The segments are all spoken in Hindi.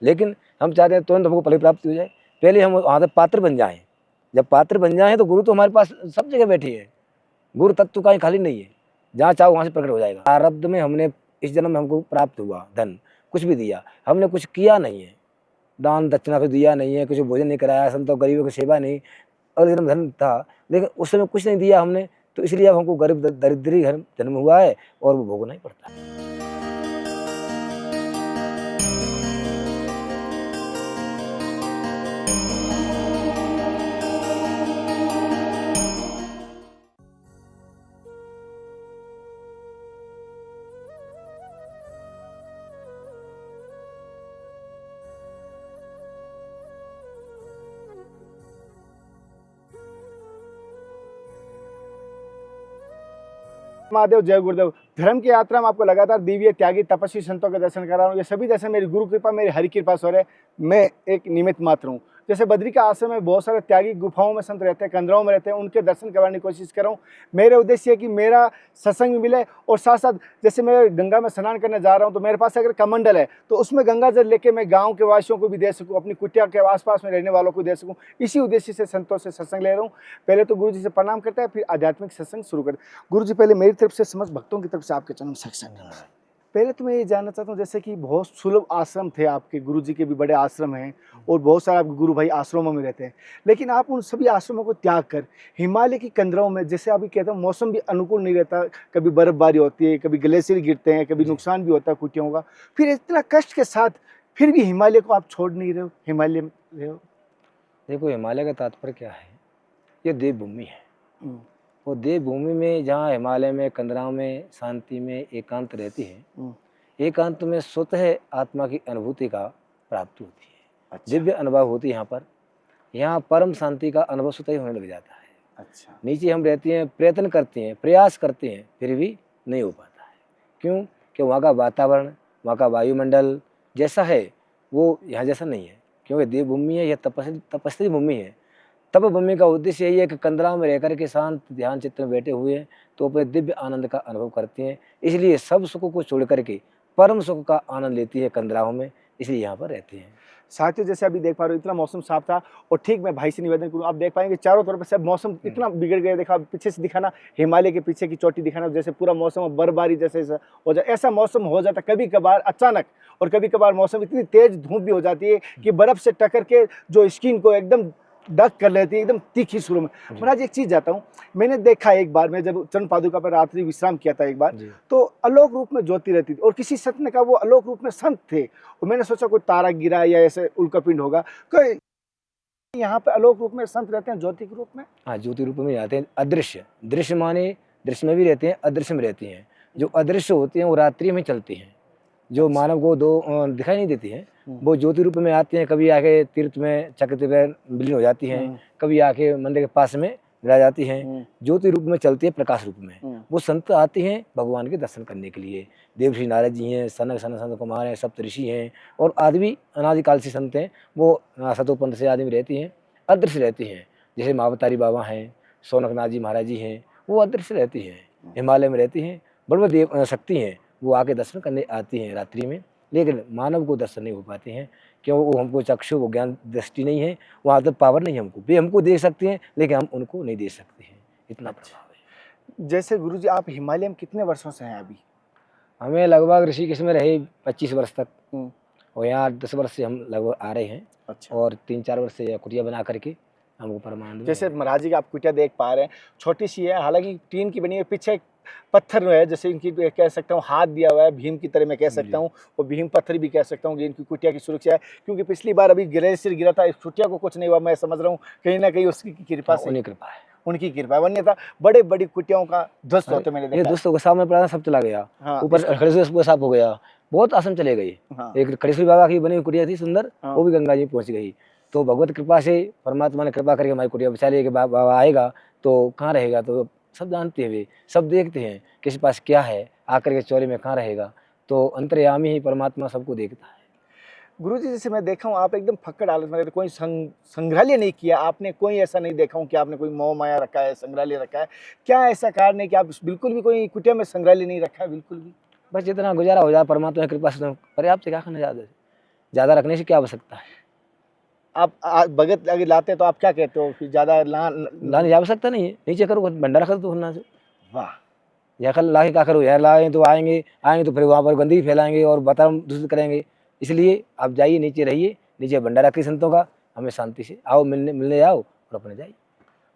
लेकिन हम चाहते हैं तुरंत हमको फल की प्राप्ति हो जाए, पहले हम वहाँ से पात्र बन जाएं। जब पात्र बन जाएं तो गुरु तो हमारे पास सब जगह बैठे हैं, गुरु तत्व कहीं खाली नहीं है, जहाँ चाहो वहाँ से प्रकट हो जाएगा। प्रारब्ध में हमने इस जन्म में हमको प्राप्त हुआ धन, कुछ भी दिया, हमने कुछ किया नहीं है, दान दक्षिणा कुछ दिया नहीं है, कुछ भोजन नहीं कराया, संतों गरीबों की सेवा नहीं, और एकदम धन था लेकिन उस समय कुछ नहीं दिया हमने, तो इसलिए अब हमको गरीब दरिद्री जन्म हुआ है और वो भोगना ही पड़ता है। महादेव, जय गुरुदेव। धर्म की यात्रा में आपको लगातार दिव्य त्यागी तपस्वी संतों के दर्शन करा रहा हूँ। ये सभी दर्शन मेरी गुरु कृपा, मेरी हरि कृपा से हो रहे। मैं एक निमित्त मात्र हूँ। जैसे बद्री का आश्रम में बहुत सारे त्यागी गुफाओं में संत रहते हैं, कंदराओं में रहते हैं, उनके दर्शन करवाने की कोशिश कर रहा हूँ। मेरे उद्देश्य है कि मेरा सत्संग मिले और साथ साथ जैसे मैं गंगा में स्नान करने जा रहा हूँ तो मेरे पास अगर कमंडल है तो उसमें गंगा जल लेके मैं गाँव के वासियों को भी दे सकूँ, अपनी कुटिया के आसपास में रहने वालों को दे सकूँ। इसी उद्देश्य से संतों से सत्संग ले रहा हूँ। पहले तो गुरु जी से प्रणाम करता है, फिर आध्यात्मिक सत्संग शुरू करते हैं। गुरु जी, पहले मेरी तरफ से समस्त भक्तों की तरफ से आपके चरण सत्संग। पहले तो मैं ये जानना चाहता हूँ, जैसे कि बहुत सुलभ आश्रम थे आपके, गुरु जी के भी बड़े आश्रम हैं और बहुत सारे आपके गुरु भाई आश्रमों में रहते हैं, लेकिन आप उन सभी आश्रमों को त्याग कर हिमालय की कंदराओं में, जैसे अभी कहता हूँ मौसम भी अनुकूल नहीं रहता, कभी बर्फबारी होती है, कभी ग्लेशियर गिरते हैं, कभी नुकसान भी होता है कुटियों का, फिर इतना कष्ट के साथ फिर भी हिमालय को आप छोड़ नहीं रहे हो, हिमालय में रहे हो। देखो, हिमालय का तात्पर्य क्या है, ये देवभूमि है। वो देवभूमि में जहाँ हिमालय में कंदराओं में शांति में एकांत रहती है, एकांत में स्वतः आत्मा की अनुभूति का प्राप्ति होती है। अच्छा। दिव्य अनुभव होती है यहाँ परम शांति का अनुभव स्वतः ही होने लग जाता है। अच्छा। नीचे हम रहते हैं, प्रयत्न करते हैं, प्रयास करते हैं, फिर भी नहीं हो पाता है। क्यों? कि वहाँ का वातावरण, वहाँ का वायुमंडल जैसा है वो यहाँ जैसा नहीं है, क्योंकि देवभूमि है, यह तपस्वी भूमि है। तप भूमि का उद्देश्य यही है कि कंदराओं में रहकर के शांत ध्यान चित्त में बैठे हुए तो अपने दिव्य आनंद का अनुभव करते हैं। इसलिए सब सुखों को छोड़ करके परम सुख का आनंद लेती है कंदराओं में, इसलिए यहाँ पर रहते हैं। साथियों, जैसे अभी देख पा रहे हो इतना मौसम साफ था और ठीक मैं भाई से निवेदन करूँ, आप देख पाएंगे चारों तरफ से मौसम इतना बिगड़ गया। देखा पीछे से दिखाना, हिमालय के पीछे की चोटी दिखाना, जैसे पूरा मौसम बर्फबारी जैसे हो जाए, ऐसा मौसम हो जाता कभी कभार अचानक, और कभी कभार मौसम इतनी तेज धूप भी हो जाती है कि बर्फ से टक्कर के जो स्किन को एकदम डक कर लेती है, एकदम तीखी शुरू में। महाराज, एक चीज जाता हूँ, मैंने देखा एक बार, मैं जब चरण पादुका पर रात्रि विश्राम किया था एक बार, तो अलोक रूप में ज्योति रहती थी और किसी संत ने कहा वो अलोक रूप में संत थे, और मैंने सोचा कोई तारा गिरा या ऐसे उल्कापिंड होगा। कोई यहाँ पे अलोक रूप में संत रहते हैं, ज्योति के रूप में? हाँ, ज्योति रूप में आते हैं। अदृश्य, दृश्य माने दृश्य में भी रहते हैं, अदृश्य में रहती हैं। जो अदृश्य होते हैं वो रात्रि में चलती हैं, जो मानव को दिखाई नहीं देती हैं, वो ज्योति रूप में आती हैं। कभी आके तीर्थ में चक्र में विलीन हो जाती हैं, कभी आके मंदिर के पास में विराज जाती हैं। ज्योति रूप में चलती है, प्रकाश रूप में। वो संत आते हैं भगवान के दर्शन करने के लिए। देवश्री नारद जी हैं, सनक सनत कुमार हैं, सप्त ऋषि हैं, और आदि अनादिकाल से संत हैं। वो सतोपंथ से आदमी रहती हैं, अदृश्य रहती हैं। जैसे महावतारी बाबा हैं, सोनकनाथ जी महाराज जी हैं, वो अदृश्य रहती हैं, हिमालय में रहती हैं। बड़े देव शक्ति हैं, वो आके दर्शन करने आती हैं रात्रि में, लेकिन मानव को दर्शन नहीं हो पाते हैं, क्यों? वो हमको चक्षु वो ज्ञान दृष्टि नहीं है, वहाँ तक पावर नहीं है हमको। वे हमको देख सकते हैं लेकिन हम उनको नहीं देख सकते हैं, इतना प्रभाव है। जैसे गुरुजी, आप हिमालय में कितने वर्षों से हैं अभी? हमें लगभग ऋषिकेश में रहे 25 वर्ष तक, और यहाँ 10 वर्ष से हम लगभग आ रहे हैं। अच्छा। और 3-4 वर्ष से कुटिया बना करके हमको परमानंद। जैसे महाराज जी की आप कुटिया देख पा रहे हैं, छोटी सी है, हालांकि टीन की बनी है, पीछे एक पत्थर है, जैसे इनकी कह सकता हूँ हाथ दिया हुआ है भीम की तरह, मैं कह सकता हूँ, और भीम पत्थर भी कह सकता हूँ कि इनकी कुटिया की सुरक्षा है। क्योंकि पिछली बार अभी ग्लेशियर गिरा था, इस कुटिया को कुछ नहीं हुआ, मैं समझ रहा हूँ कहीं ना कहीं उसकी कृपा से, उनकी कृपा है, उनकी कृपा है। वन्य था बड़े बड़ी कुटियाओं का ध्वस्त होते मैंने देखा। दोस्तों के सामने पड़ा सब चला गया, ऊपर खड़ेश्वर साफ हो गया, बहुत आश्रम चले गए। एक खड़ेश्वर बाबा की बनी हुई कुटिया थी सुंदर, वो भी गंगा जी पहुंच गई। तो भगवत कृपा से परमात्मा ने कृपा करके हमारी कुटिया बचा ली कि बाबा आएगा तो कहाँ रहेगा। तो सब जानते हैं, वे सब देखते हैं किसी पास क्या है, आकर के चौरे में कहाँ रहेगा। तो अंतर्यामी ही परमात्मा सबको देखता है। गुरुजी, जैसे मैं देखा हूँ आप एकदम फक्कड़ हालत में, कोई संग्रहालय नहीं किया आपने, कोई ऐसा नहीं देखा हूँ कि आपने कोई मोह माया रखा है, संग्रहालय रखा है, क्या ऐसा कारण है कि आप बिल्कुल भी कोई कुटिया में संग्रहालय नहीं रखा है? बिल्कुल भी, बस जितना गुजारा हो जाए परमात्मा की कृपा से पर्याप्त, क्या करना ज़्यादा। ज़्यादा रखने से क्या आवश्यकता है? आप भगत अगर लाते हैं तो आप क्या कहते हो कि ज़्यादा लाने की आवश्यकता नहीं है, नीचे करो भंडारा कर दो वरना से। वाह, या कल ला के क्या करो यार, लाए तो आएंगे तो फिर वहाँ पर गंदगी फैलाएंगे और वातावरण दूषित करेंगे। इसलिए आप जाइए, नीचे रहिए, नीचे भंडारा की संतों का, हमें शांति से आओ, मिलने मिलने आओ और अपने जाइए,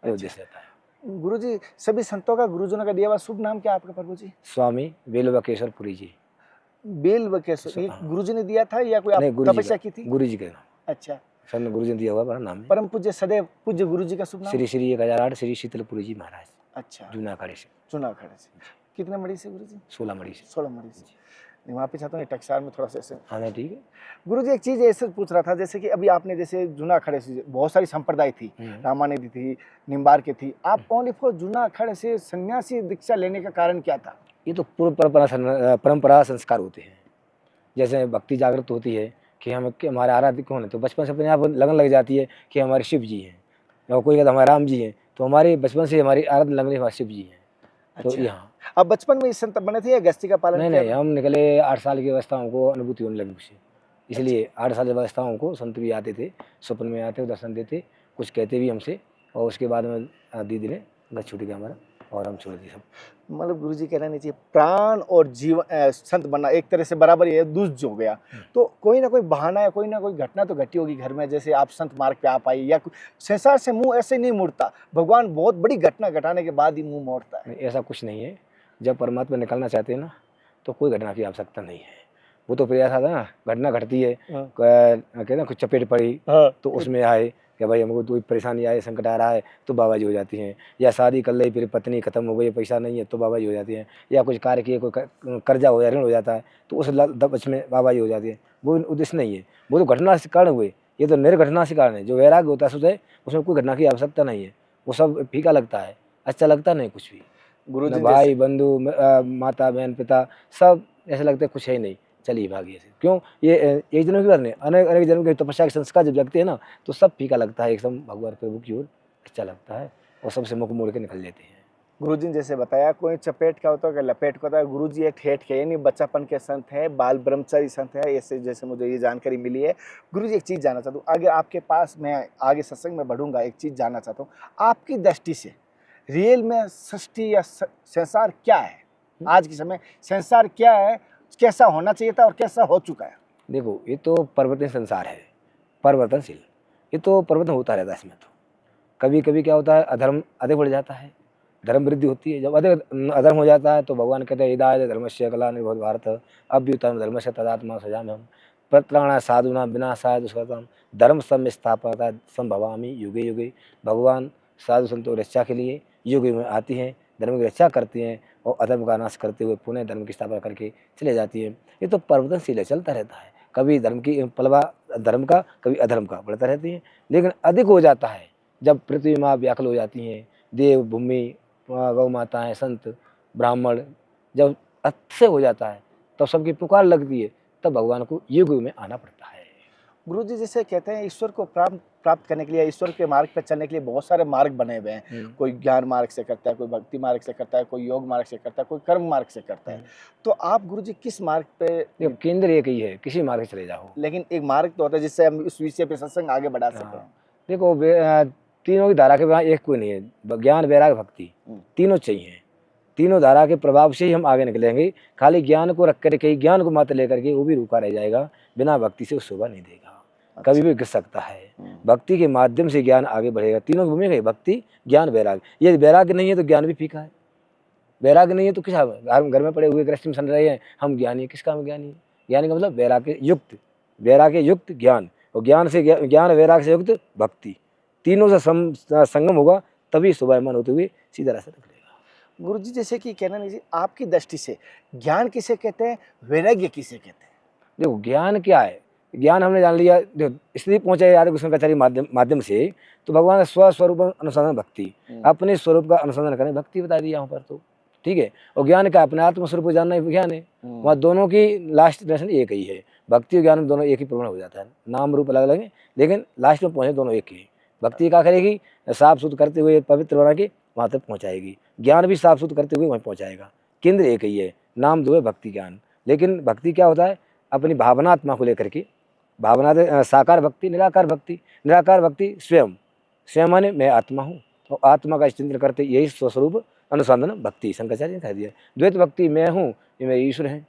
ये उद्देश्य रहता है। गुरुजी सभी संतों का, गुरुजनों का दिया हुआ शुभ नाम क्या है आपका प्रभु जी? स्वामी बेलवकेश्वर पुरी जी। बेल बकेश्वर, ये हाँ। गुरुजी ने दिया था या कोई नहीं, आप गुरु जी तपस्या का, की थी? गुरु जी के नाम, अच्छा, सर ने गुरु जी ने दिया हुआ बड़ा नाम है। परम पूज्य सदैव पूज्य गुरुजी का शुभ नाम? श्री श्री 1008 श्री शीतलपुरी जी महाराज, अच्छा, जूना अखाड़े से, चुनाव खड़े से। कितने मड़ी से गुरुजी? 16 मड़ी से। 16 मड़ी से। नहीं, वहाँ पे चाहता हूँ टकसाल में थोड़ा सा ऐसे। हाँ नहीं, ठीक है। गुरुजी एक चीज़ ऐसे पूछ रहा था, जैसे कि अभी आपने जैसे जूना अखाड़े से बहुत सारी संप्रदाय थी, रामायणी थी, निम्बार की थी, आप ओनली फॉर जूना अखाड़े से सन्यासी दीक्षा लेने का कारण क्या था? ये तो पूर्व परंपरा संस्कार होते हैं। जैसे भक्ति जागृत होती है कि हम कि हमारे आराध्य कौन है, तो बचपन से अपने आप लगन लग जाती है कि हमारे शिव जी हैं, या कोई कहता हमारे राम जी हैं, तो हमारे बचपन से हमारी आराधना लगनी हमारे शिव जी हैं। तो अच्छा। यहाँ आप बचपन में इस संत बने थे या गृहस्थी का पालन नहीं किया नहीं, था? हम निकले 8 साल की अवस्था, हमको अनुभूति होने लगी उससे, इसलिए 8 साल की अवस्था हमको संत भी आते थे, स्वप्न में आते, दर्शन देते, कुछ कहते भी हमसे, और उसके बाद में दीदी ने घर छूट गया हमारा और हम छोड़ दिए सब। मतलब गुरुजी कहना नहीं चाहिए, प्राण और जीवन संत बनना एक तरह से बराबर ही है, दुष्ट हो गया। तो कोई ना कोई बहाना या कोई ना कोई घटना तो घटी होगी घर में, जैसे आप संत मार्ग पे आ पाई, या संसार से मुंह ऐसे नहीं मुड़ता, भगवान बहुत बड़ी घटना घटाने के बाद ही मुंह मोड़ता है। नहीं, ऐसा कुछ नहीं है। जब परमात्मा निकलना चाहते हैं ना, तो कोई घटना की आवश्यकता नहीं है। वो तो प्रयास आता ना, घटना घटती है, कहते हैं कुछ चपेट पड़ी, तो उसमें आए कि भाई हमको कोई परेशानी आए, संकट आ रहा है, तो बाबा जी हो जाती हैं। या शादी कर ली, फिर पत्नी खत्म हो गई, पैसा नहीं है, तो बाबा जी हो जाती हैं। या कुछ कार्य किए, कोई कर्जा हो या ऋण हो जाता है, तो उस दबच में बाबा जी हो जाती है। वो उद्देश्य नहीं है, वो तो घटना से कारण हुए, ये तो निर्घटना से कारण है। जो वैराग्य होता है सुधे, उसमें कोई घटना की आवश्यकता नहीं है। वो सब फीका लगता है, अच्छा लगता नहीं कुछ भी। गुरुजी भाई बंधु माता बहन पिता सब ऐसे लगता है कुछ है नहीं, चलिए भागिए से। क्यों? ये एक जन्म की बात नहीं, अनेक अनेक जन्म के तपस्या के संस्कार जब जगते हैं ना, तो सब फीका लगता है, एकदम भगवान प्रभु की ओर अच्छा लगता है, और सबसे मुख मोड़ के निकल लेते हैं। गुरुजी ने जैसे बताया, कोई चपेट का होता है, कोई लपेट का होता है। गुरुजी एक ठेठ के यानी बच्चापन के संत हैं, बाल ब्रह्मचारी संत है, ऐसे जैसे मुझे ये जानकारी मिली है। गुरुजी एक चीज़ जानना चाहता हूँ, अगर आपके पास मैं आगे सत्संग में बढ़ूंगा, एक चीज़ जानना चाहता हूँ, आपकी दृष्टि से रियल में सृष्टि या संसार क्या है? आज के समय संसार क्या है, कैसा होना चाहिए था और कैसा हो चुका है? देखो, ये तो परिवर्तन संसार है, परिवर्तनशील। ये तो परिवर्तन होता रहता है इसमें। तो कभी कभी क्या होता है, अधर्म अधिक बढ़ जाता है, धर्म वृद्धि होती है। जब अधिक अधर्म हो जाता है, तो भगवान कहते हैं हिदायत धर्मस्य कला निर्भर भारत अभ्युतम धर्मस्य तदात्मा सजाम हम प्रत्राणा साधुना विनाशाय दुष्कृतम धर्म सम स्थापना संभवामी युगे युगे। भगवान साधु संतों की रक्षा के लिए युग युग में आती हैं, धर्म की रक्षा करती हैं, और अधर्म का नाश करते हुए पुनः धर्म की स्थापना करके चले जाती हैं। ये तो परिवर्तनशील है, चलता रहता है। कभी धर्म की पलवा धर्म का, कभी अधर्म का बढ़ता रहती है। लेकिन अधिक हो जाता है जब पृथ्वी माँ व्याकुल हो जाती हैं, देव भूमि गौ माताएँ संत ब्राह्मण जब अच्छे हो जाता है, तब सबकी पुकार लगती है, तब भगवान को युग युग में आना पड़ता है। गुरुजी जैसे कहते हैं, ईश्वर को प्राप्त करने के लिए, ईश्वर के मार्ग पर चलने के लिए बहुत सारे मार्ग बने हुए हैं। कोई ज्ञान मार्ग से करता है, कोई भक्ति मार्ग से करता है, कोई योग मार्ग से करता है, कोई कर्म मार्ग से करता है। तो आप गुरुजी किस मार्ग पे? देखो, केंद्र एक ही है, किसी मार्ग से चले जाओ। लेकिन एक मार्ग तो होता है जिससे हम इस विषय पे सत्संग आगे बढ़ा सकें। देखो, तीनों की धारा के बिना एक कोई नहीं है। ज्ञान वैराग्य भक्ति तीनों चाहिए। तीनों धारा के प्रभाव से ही हम आगे निकलेंगे। खाली ज्ञान को रख करके, ज्ञान को मात्र लेकर के, वो भी रुका रह जाएगा। बिना भक्ति से वो शोभा नहीं देगा, कभी भी गिर सकता है। भक्ति के माध्यम से ज्ञान आगे बढ़ेगा। तीनों की भूमिका है, भक्ति ज्ञान वैराग्य। ये वैराग्य नहीं है तो ज्ञान भी फीका है। वैराग्य नहीं है तो किस घर में पड़े हुए गृहस्थी में सन रहे हैं हम ज्ञानी, किस काम ज्ञानी? ज्ञानी का मतलब वैराग्य युक्त, वैराग्य युक्त ज्ञान, और ज्ञान से ज्ञान वैराग्य से युक्त भक्ति। तीनों से संगम होगा, तभी शोभायमान होते हुए सीधा रास्ता निकलेगा। गुरुजी जैसे कि कहना नहीं, आपकी दृष्टि से ज्ञान किसे कहते हैं, वैराग्य किसे कहते हैं? देखो, ज्ञान क्या है? ज्ञान हमने जान लिया, इसलिए पहुंचे आदि कृष्णाचार्य माध्यम से, तो भगवान स्वस्वरूप अनुसंधान भक्ति, अपने स्वरूप का अनुसंधान करें, भक्ति बता दी यहाँ पर। तो ठीक है। और ज्ञान का अपने आत्म स्वरूप को जानना ही ज्ञान है। वहाँ दोनों की लास्ट दर्शन एक ही है। भक्ति और ज्ञान दोनों एक ही पूर्ण हो जाता है। नाम रूप अलग अलग है, लेकिन लास्ट में पहुँचे दोनों एक ही। भक्ति क्या करेगी? साफ सुथ करते हुए पवित्र बना के वहाँ तक पहुँचाएगी। ज्ञान भी साफ सुथ करते हुए वहीं पहुँचाएगा। केंद्र एक ही है, नाम दो है भक्ति ज्ञान। लेकिन भक्ति क्या होता है? अपनी भावनात्मा को लेकर के साकार भक्ति, निराकार भक्ति। निराकार भक्ति स्वयं, स्वयं माने मैं आत्मा हूँ, और आत्मा का चिंतन करते यही स्वस्वरूप अनुसंधान भक्ति, शंकराचार्य ने कह दिया। द्वैत भक्ति मैं हूँ, ये मेरे ईश्वर हैं,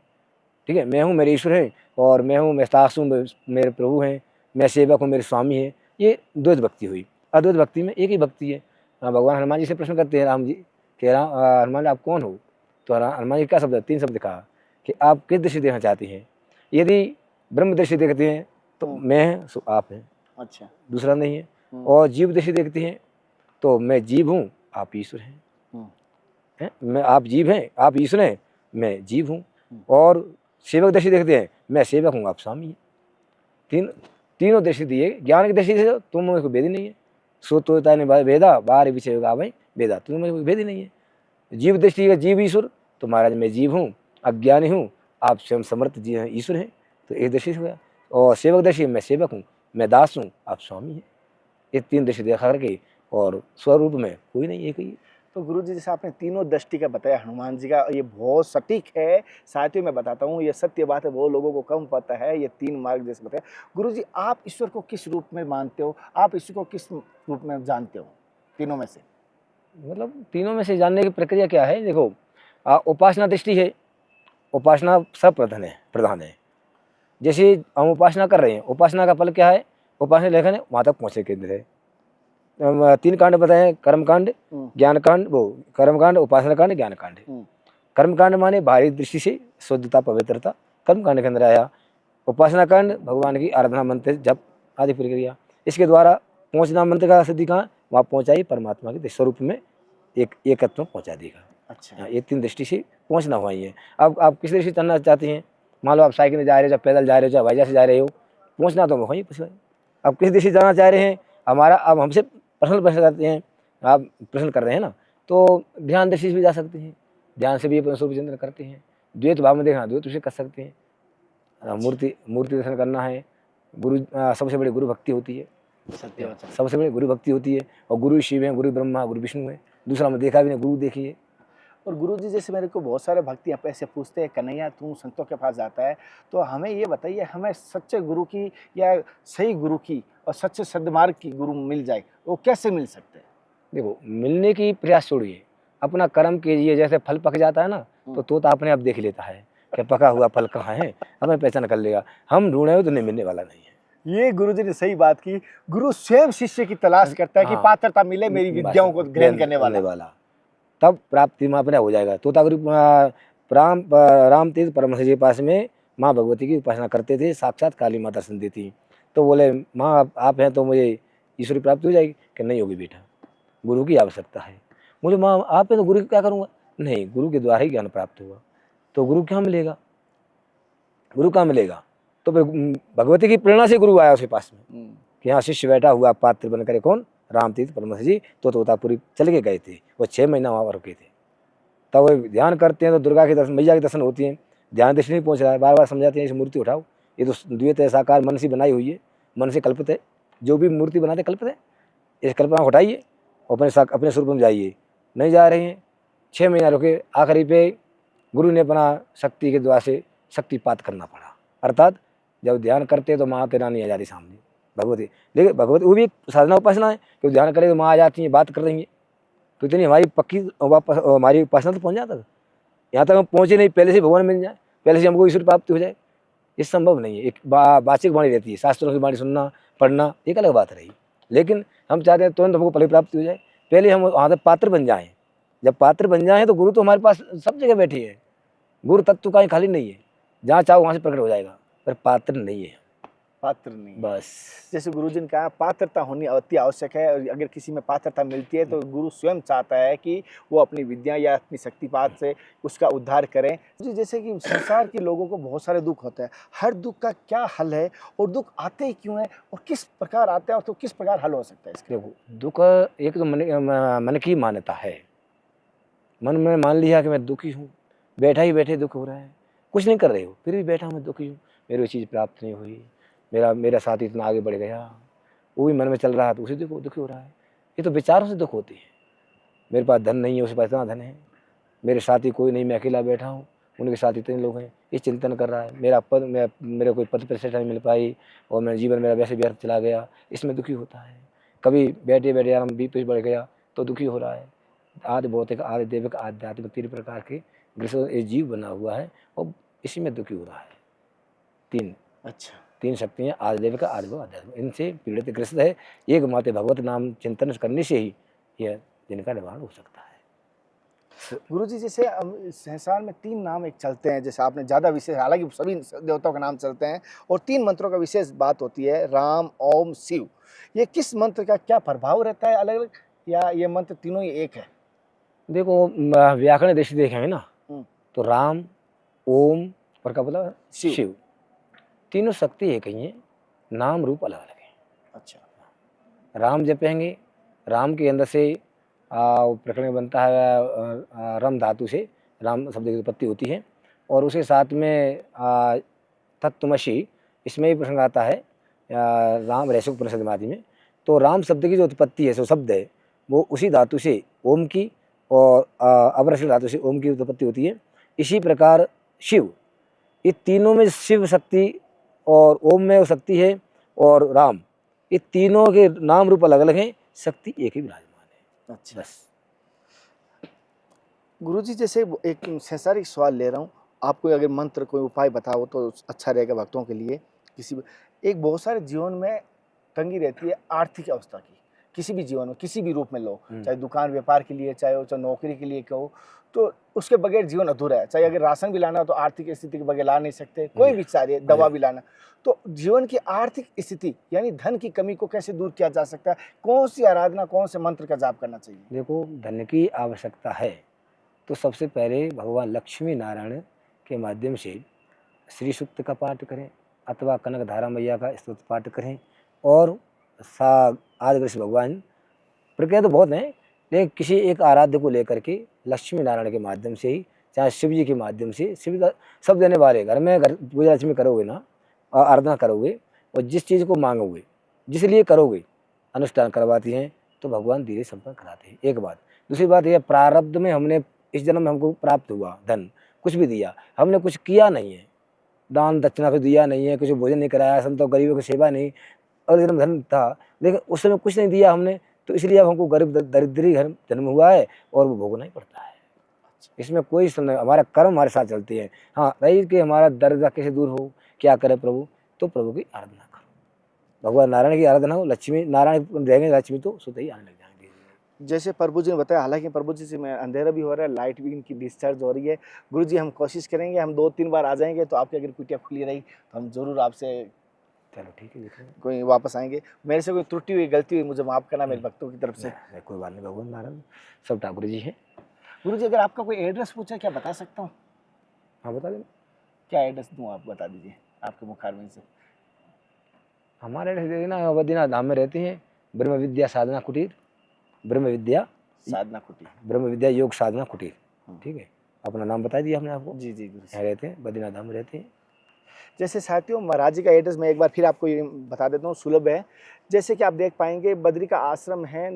ठीक है, मैं हूँ मेरे ईश्वर हैं, और मैं हूँ, मैं दास हूँ, मेरे प्रभु हैं, मैं सेवक हूँ, मेरे स्वामी हैं, ये द्वैत भक्ति हुई। अद्वैत भक्ति में एक ही भक्ति है। भगवान हनुमान जी से प्रश्न करते हैं राम जी, कि हनुमान जी आप कौन हो? तो हनुमान जी क्या शब्द, 3 शब्द कहा कि आप किस दृष्टि देखना चाहती हैं। यदि ब्रह्म दृष्टि देखते हैं तो मैं हैं सो आप हैं, अच्छा। दूसरा नहीं है। और जीव दृष्टि देखती हैं तो मैं जीव हूँ, आप ईश्वर हैं, मैं, आप जीव हैं, आप ईश्वर हैं, मैं जीव हूँ। और सेवक दृष्टि देखते हैं, मैं सेवक हूँ, आप स्वामी हैं। तीनों दृष्टि दिए। ज्ञान की दृष्टि से तुम मुझे कोई भेद ही नहीं है, सो तो भेदा बाहर विषय भाई भेदा, तुम मुझे कोई भेद ही नहीं है। जीव दृष्टि का जीव ईश्वर, तो महाराज मैं जीव हूँ, अज्ञानी हूँ, आप स्वयं समर्थ जी हैं, ईश्वर हैं, तो एक दृष्टि से हुआ। और सेवक दृष्टि, मैं सेवक हूँ, मैं दास हूँ, आप स्वामी हैं। ये 3 दृष्टि देखा करके, और स्वरूप में कोई नहीं, एक ही है। तो गुरुजी जैसे आपने तीनों दृष्टि का बताया हनुमान जी का, ये बहुत सटीक है। साथ ही मैं बताता हूँ ये सत्य बात है, वो लोगों को कम पता है। ये 3 मार्ग जैसे बताया गुरुजी, आप ईश्वर को किस रूप में मानते हो, आप ईश्वर को किस रूप में जानते हो तीनों में से? मतलब तीनों में से जानने की प्रक्रिया क्या है, देखो उपासना दृष्टि है, उपासना सब प्रधान है। जैसे हम उपासना कर रहे हैं, उपासना का फल क्या है, उपासना लेखन है, वहाँ तक पहुँचे केंद्र है। 3 कांड बताए, कर्मकांड, ज्ञान कांड, वो कर्मकांड, उपासना कांड, ज्ञान कांड। कर्मकांड माने बाहरी दृष्टि से शुद्धता पवित्रता, कर्मकांड के अंदर आया। उपासना कांड भगवान की आराधना, मंत्र जप आदि प्रक्रिया, इसके द्वारा पहुँचना, मंत्र का सिद्धि कहाँ, वहाँ पहुँचाई परमात्मा के स्वरूप में एक एकत्व में पहुँचा देगा। अच्छा। ये 3 दृष्टि से पहुँचना हुआ ही है। अब आप किस दृष्टि से चलना चाहते हैं, मान लो आप साइकिल में जा रहे हो, चाहे पैदल जा रहे हो, चाहे हवाई जहाज से जा रहे हो, पहुँचना तो वहीं पहुँच। अब किस दृष्टि से जाना चाह रहे हैं, हमारा अब हमसे पर्सनल प्रश्न करते हैं, आप प्रश्न कर रहे हैं ना, तो ध्यान दृष्टि से भी जा सकते हैं, ध्यान से भी अपना स्वरूप चिंतन करते हैं। द्वैत भाव में देखना, द्वैत से कर सकते हैं। मूर्ति दर्शन करना है, गुरु सबसे बड़ी गुरु भक्ति होती है, सबसे बड़ी गुरु भक्ति होती है। और गुरु शिव है, गुरु ब्रह्मा, गुरु विष्णु है, दूसरा मैं देखा भी नहीं, गुरु देखिए। और गुरुजी जैसे मेरे को बहुत सारे भक्ति यहाँ पे ऐसे पूछते हैं, कन्हैया तू संतों के पास जाता है, तो हमें ये बताइए, हमें सच्चे गुरु की या सही गुरु की और सच्चे सद्मार्ग की गुरु मिल जाए, वो कैसे मिल सकते हैं? देखो, मिलने की प्रयास छोड़िए, अपना कर्म कीजिए। जैसे फल पक जाता है ना, तो तोता अपने आप देख लेता है कि पका हुआ फल कहाँ है, हमें पहचान कर लेगा। हम ढूंढे तो नहीं मिलने वाला नहीं है। ये गुरुजी ने सही बात की। गुरु स्वयं शिष्य की तलाश करता है कि पात्रता मिले मेरी विद्याओं को ग्रहण करने वाला, तब प्राप्ति माँ अपने हो जाएगा। तोता गुरु राम तीर्थ परमहंस जी के पास में माँ भगवती की उपासना करते थे, साक्षात काली माँ दर्शन देती। तो बोले माँ आप हैं तो मुझे ईश्वरी प्राप्ति हो जाएगी, कि नहीं होगी बेटा, गुरु की आवश्यकता है। मुझे माँ आप हैं तो गुरु क्या करूँगा, नहीं, गुरु के द्वारा ही ज्ञान प्राप्त होगा। तो गुरु क्या मिलेगा, गुरु कहाँ मिलेगा, तो फिर भगवती की प्रेरणा से गुरु आया उसके पास में, कि यहाँ शिष्य बैठा हुआ पात्र बन करे, कौन, राम तीर्थ परमहंस जी। तो तोतापुरी चल के गए थे, वो 6 महीना वहाँ रुके थे। तब वो ध्यान करते हैं तो दुर्गा के दर्शन, मैया के दर्शन होती हैं, ध्यान दृष्टि नहीं पहुँच रहा है, बार बार समझाते हैं इस मूर्ति उठाओ, ये तो द्वैत है, साकार मन से बनाई हुई है, मन से कल्पित है, जो भी मूर्ति बनाते कल्पित है, इस कल्पना को हटाइए और अपने स्वरूप में जाइए। नहीं जा रहे हैं, 6 महीना रुके, आखिरी पे गुरु ने अपना शक्ति के द्वारा से शक्तिपात करना पड़ा। अर्थात जब ध्यान करते तो माँ तेरा नहीं आ जाती सामने भगवती। लेकिन भगवती वो भी एक साधना उपासना है, कि ध्यान करें तो माँ आ जाती है, बात कर रही है, तो इतनी हमारी पक्की वापस हमारी उपासना तो पहुँच जाता है। यहाँ तक हम पहुँचे नहीं, पहले से भगवान मिल जाए, पहले से हमको ईश्वर प्राप्ति हो जाए, ये संभव नहीं है। एक वाचिक वाणी रहती है, शास्त्रों की वाणी सुनना पढ़ना एक अलग बात रही, लेकिन हम चाहते हैं तुरंत हमको फल प्राप्ति हो जाए, पहले हम वहाँ तक पात्र बन जाएँ। जब पात्र बन जाएँ तो गुरु तो हमारे पास सब जगह बैठी है, गुरु तत्व कहीं खाली नहीं है, जहाँ चाहो वहाँ से प्रकट हो जाएगा, पर पात्र नहीं है, पात्र नहीं। बस जैसे गुरुजी ने कहा पात्रता होनी अति आवश्यक है, और अगर किसी में पात्रता मिलती है तो गुरु स्वयं चाहता है कि वो अपनी विद्या या अपनी शक्तिपात से उसका उद्धार करें। जैसे कि संसार के लोगों को बहुत सारे दुख होते हैं, हर दुख का क्या हल है, और दुख आते ही क्यों हैं, और किस प्रकार आते हैं, और तो किस प्रकार हल हो सकता है इसके? देखो, दुख एक तो मन की मान्यता है, मन में मान लिया कि मैं दुखी हूँ, बैठा ही बैठे दुख हो रहा है, कुछ नहीं कर रहे हो फिर भी बैठा मैं दुखी हूँ, मेरी वो चीज़ प्राप्त नहीं हुई, मेरा साथी इतना आगे बढ़ गया, वो भी मन में चल रहा है तो उसे दुखी हो रहा है। ये तो विचारों से दुख होती है। मेरे पास धन नहीं है, उसके पास इतना धन है, मेरे साथी कोई नहीं, मैं अकेला बैठा हूँ, उनके साथ इतने लोग हैं, ये चिंतन कर रहा है, मेरा पद मेरे कोई पद प्रतिष्ठा नहीं मिल पाई और मेरा जीवन मेरा वैसे व्यर्थ चला गया, इसमें दुखी होता है। कभी बैठे बैठे आराम बीपी बढ़ गया तो दुखी हो रहा है। आदि भौतिक, आदि दैविक, आध्यात्मिक 3 प्रकार के ग्रसों ये जीव बना हुआ है और इसी में दुखी हो रहा है। 3 अच्छा, 3 शक्तियाँ आदि दैविक, आदि भौतिक, आध्यात्मिक, इनसे पीड़ित ग्रस्त है। एकमात्र भगवत नाम चिंतन करने से ही यह जिनका निवारण हो सकता है। गुरुजी जैसे संसार में 3 नाम एक चलते हैं, जैसे आपने ज़्यादा विशेष, हालांकि सभी देवताओं के नाम चलते हैं और 3 मंत्रों का विशेष बात होती है, राम, ओम, शिव। ये किस मंत्र का क्या प्रभाव रहता है अलग अलग, या ये मंत्र तीनों ही एक है? देखो व्याकरण दृष्टि देखेंगे ना तो राम, ओम और क्या बोला, शिव। शिव, तीनों शक्ति एक ही है, नाम रूप अलग अलग है। अच्छा, राम जपेंगे, राम के अंदर से प्रकरण में बनता है रम धातु से राम शब्द की उत्पत्ति होती है और उसके साथ में तत्त्वमसि, इसमें भी प्रसंग आता है राम रैसुक उपनिषद आदि में। तो राम शब्द की जो उत्पत्ति है, जो शब्द है, वो उसी धातु से ओम की और अवरसिक धातु से ओम की उत्पत्ति होती है। इसी प्रकार शिव, ये तीनों में शिव शक्ति और ओम में शक्ति है और राम, ये तीनों के नाम रूप अलग अलग हैं, शक्ति एक ही विराजमान है। अच्छा। बस। गुरुजी जैसे एक संसारिक सवाल ले रहा हूँ, आप कोई अगर मंत्र कोई उपाय बताओ तो अच्छा रहेगा भक्तों के लिए। एक बहुत सारे जीवन में तंगी रहती है आर्थिक अवस्था की, किसी भी जीवन में, किसी भी रूप में लो, चाहे दुकान व्यापार के लिए, चाहे नौकरी के लिए कहो, तो उसके बगैर जीवन अधूरा है। चाहे अगर राशन भी लाना हो तो आर्थिक स्थिति के बगैर ला नहीं सकते, कोई भी चाहिए, दवा भी लाना। तो जीवन की आर्थिक स्थिति यानी धन की कमी को कैसे दूर किया जा सकता है? कौन सी आराधना, कौन से मंत्र का जाप करना चाहिए? देखो, धन की आवश्यकता है तो सबसे पहले भगवान लक्ष्मी नारायण के माध्यम से श्री सूक्त का पाठ करें अथवा कनक धारा मैया का स्तोत्र पाठ करें और आदिवृष भगवान, प्रक्रिया तो बहुत हैं, लेकिन किसी एक आराध्य को लेकर के लक्ष्मी नारायण के माध्यम से ही, चाहे शिव जी के माध्यम से, शिव का सब देने वाले, घर में पूजा लक्ष्मी करोगे ना, आराधना करोगे और जिस चीज़ को मांगोगे, जिस लिए करोगे, अनुष्ठान करवाती हैं तो भगवान धीरे संपन्न कराते हैं। एक बात। दूसरी बात यह, प्रारब्ध में हमने इस जन्म में हमको प्राप्त हुआ धन, कुछ भी दिया, हमने कुछ किया नहीं है, दान दक्षिणा कुछ दिया नहीं है, कुछ भोजन नहीं कराया, संतों गरीबों की सेवा नहीं, और जन्म धन था लेकिन उस समय कुछ नहीं दिया हमने, तो इसलिए अब हमको गरीब दरिद्री घर जन्म हुआ है और वो भोगना ही पड़ता है। इसमें कोई हमारा कर्म हमारे साथ चलते हैं। हाँ, रही कि हमारा दर्द कैसे दूर हो, क्या करे प्रभु, तो प्रभु की आराधना करो, भगवान नारायण की आराधना हो, लक्ष्मी नारायण रहेंगे, लक्ष्मी तो स्वतः ही आने लग जाएंगे। जैसे प्रभु जी ने बताया, हालांकि प्रभु जी से मैं अंधेरा भी हो रहा है, लाइट भी इनकी डिस्चार्ज हो रही है। गुरु जी हम कोशिश करेंगे, हम 2-3 बार आ जाएंगे, तो आपकी अगर कुटिया खुली रही तो हम जरूर आपसे, चलो ठीक है, देखो कोई वापस आएंगे। मेरे से कोई त्रुटि हुई, गलती हुई, मुझे माफ़ करना मेरे भक्तों की तरफ से। कोई बात नहीं, भगवान नारायण सब ठाकुर जी हैं। गुरु जी अगर आपका कोई एड्रेस पूछे, क्या बता सकता हूँ? हाँ बता देना। क्या एड्रेस दूँ, आप बता दीजिए आपके मुखारविंद से। हमारे एड्रेस दे देना, बद्रीनाथ धाम में रहते हैं, ब्रह्म विद्या साधना कुटीर, ब्रह्म विद्या साधना कुटीर, ब्रह्म विद्या योग साधना कुटीर। ठीक है, अपना नाम बता दिया हमने आपको। जी जी गुरु जी। यहाँ रहते हैं, बद्रीनाथ धाम में रहते हैं। जैसे साथियों, महाराज जी का एड्रेस मैं एक बार फिर आपको ये बता देता हूँ, सुलभ है। जैसे कि आप देख पाएंगे, बद्री का आश्रम है,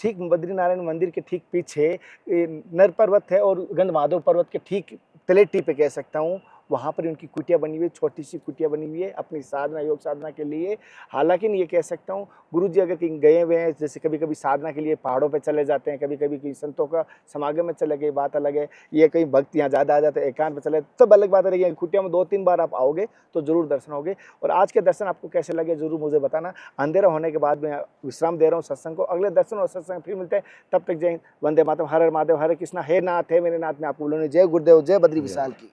ठीक बद्रीनारायण मंदिर के ठीक पीछे नर पर्वत है और गंधमाधव पर्वत के ठीक तलेटी पे कह सकता हूँ, वहाँ पर उनकी कुटिया बनी हुई है, छोटी सी कुटिया बनी हुई है अपनी साधना, योग साधना के लिए। हालांकि ये कह सकता हूँ, गुरु जी अगर कहीं गए हुए हैं, जैसे कभी कभी साधना के लिए पहाड़ों पे चले जाते हैं, कभी कभी कोई संतों का समागम में चले गए, बात अलग है। ये कहीं भक्त यहाँ ज़्यादा आ जाते हैं, एकांत में चले, सब अलग बात है। कुटिया में 2-3 बार आप आओगे तो जरूर दर्शन होगे। और आज के दर्शन आपको कैसे लगे जरूर मुझे बताना। अंधेरा होने के बाद मैं विश्राम दे रहा हूँ सत्संग को, अगले दर्शन और सत्संग फिर मिलते हैं। तब तक जय हिंद, वंदे मातरम, हर हर महादेव, हरे कृष्णा, हे नाथ, हे मेरे नाथ। में आपको बोलूँ जय गुरुदेव, जय बद्री विशाल की।